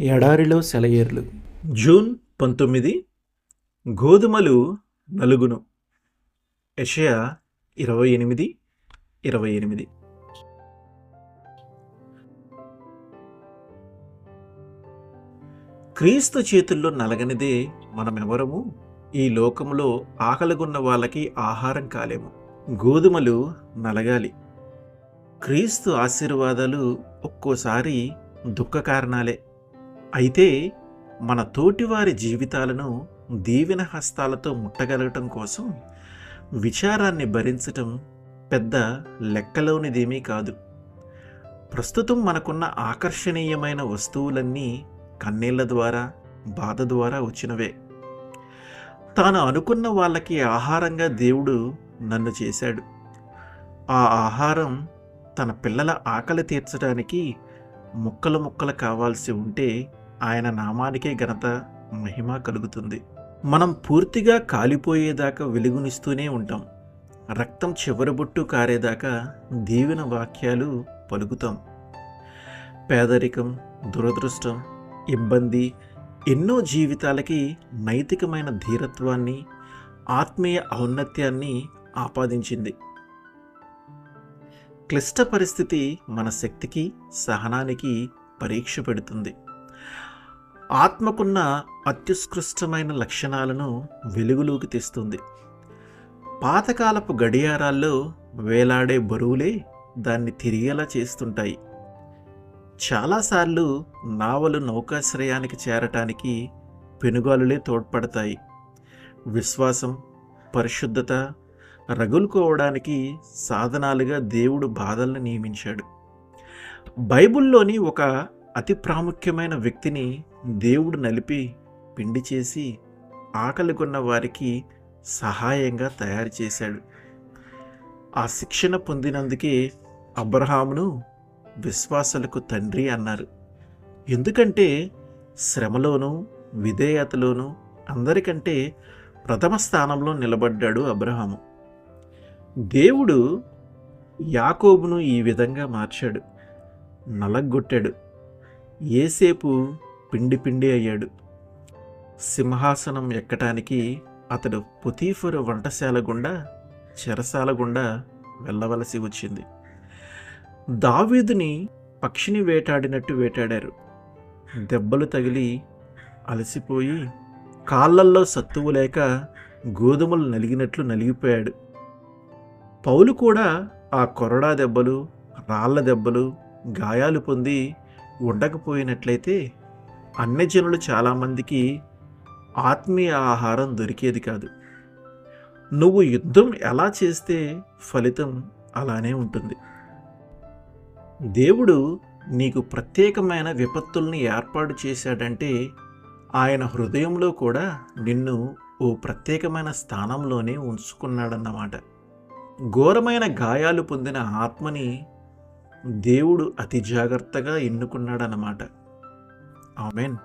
ఎడారిలో సెలయేర్లు. జూన్ 19. గోధుమలు నలుగును. యెషయా 28:28. క్రీస్తు చేతుల్లో నలగనిదే మనమెవరము ఈ లోకంలో ఆకలిగొన్న వాళ్ళకి ఆహారం కాలేము. గోధుమలు నలగాలి. క్రీస్తు ఆశీర్వాదాలు ఒక్కోసారి దుఃఖ కారణాలే. అయితే మన తోటివారి జీవితాలను దీవెన హస్తాలతో ముట్టగలగటం కోసం విచారాన్ని భరించటం పెద్ద లెక్కలోనిదేమీ కాదు. ప్రస్తుతం మనకున్న ఆకర్షణీయమైన వస్తువులన్నీ కన్నీళ్ల ద్వారా, బాధ ద్వారా వచ్చినవే. తాను అనుకున్న వాళ్ళకి ఆహారంగా దేవుడు నన్ను చేశాడు. ఆ ఆహారం తన పిల్లల ఆకలి తీర్చడానికి ముక్కలు ముక్కలు కావాల్సి ఉంటే ఆయన నామానికే ఘనత, మహిమ కలుగుతుంది. మనం పూర్తిగా కాలిపోయేదాకా వెలుగునిస్తూనే ఉంటాం. రక్తం చివరబొట్టు కారేదాకా దీవెన వాక్యాలు పలుకుతాం. పేదరికం, దురదృష్టం, ఇబ్బంది ఎన్నో జీవితాలకి నైతికమైన ధీరత్వాన్ని, ఆత్మీయ ఔన్నత్యాన్ని ఆపాదించింది. క్లిష్ట పరిస్థితి మన శక్తికి, సహనానికి పరీక్ష పెడుతుంది. ఆత్మకున్న అత్యుత్కృష్టమైన లక్షణాలను వెలుగులోకి తెస్తుంది. పాతకాలపు గడియారాల్లో వేలాడే బరువులే దాన్ని తిరిగేలా చేస్తుంటాయి. చాలాసార్లు నావలు నౌకాశ్రయానికి చేరటానికి పెనుగాలులే తోడ్పడతాయి. విశ్వాసం, పరిశుద్ధత రగులుకోవడానికి సాధనాలుగా దేవుడు బాధలను నియమించాడు. బైబిల్లోని ఒక అతి ప్రాముఖ్యమైన వ్యక్తిని దేవుడు నలిపి పిండి చేసి ఆకలిగొన్న వారికి సహాయంగా తయారు చేశాడు. ఆ శిక్షణ పొందినందుకే అబ్రహామును విశ్వాసులకు తండ్రి అన్నారు. ఎందుకంటే శ్రమలోనూ విధేయతలోనూ అందరికంటే ప్రథమ స్థానంలో నిలబడ్డాడు అబ్రహాము. దేవుడు యాకోబును ఈ విధంగా మార్చాడు, నలగొట్టాడు. ఏసేపు పిండి పిండి అయ్యాడు. సింహాసనం ఎక్కటానికి అతడు పొతీఫరు వంటశాల గుండా, చెరసాల గుండా వెళ్ళవలసి వచ్చింది. దావీదుని పక్షిని వేటాడినట్టు వేటాడారు. దెబ్బలు తగిలి అలసిపోయి కాళ్ళల్లో సత్తువు లేక గోధుమలు నలిగినట్లు నలిగిపోయాడు. పౌలు కూడా ఆ కొరడా దెబ్బలు, రాళ్ల దెబ్బలు, గాయాలు పొంది ఉండకపోయినట్లయితే అన్యజనులు చాలామందికి ఆత్మీయ ఆహారం దొరికేది కాదు. నువ్వు యుద్ధం ఎలా చేస్తే ఫలితం అలానే ఉంటుంది. దేవుడు నీకు ప్రత్యేకమైన విపత్తుల్ని ఏర్పాటు చేశాడంటే ఆయన హృదయంలో కూడా నిన్ను ఓ ప్రత్యేకమైన స్థానంలోనే ఉంచుకున్నాడన్నమాట. ఘోరమైన గాయాలు పొందిన ఆత్మని దేవుడు అతి జాగ్రత్తగా ఎన్నుకున్నాడన్నమాట. ఆమేన్.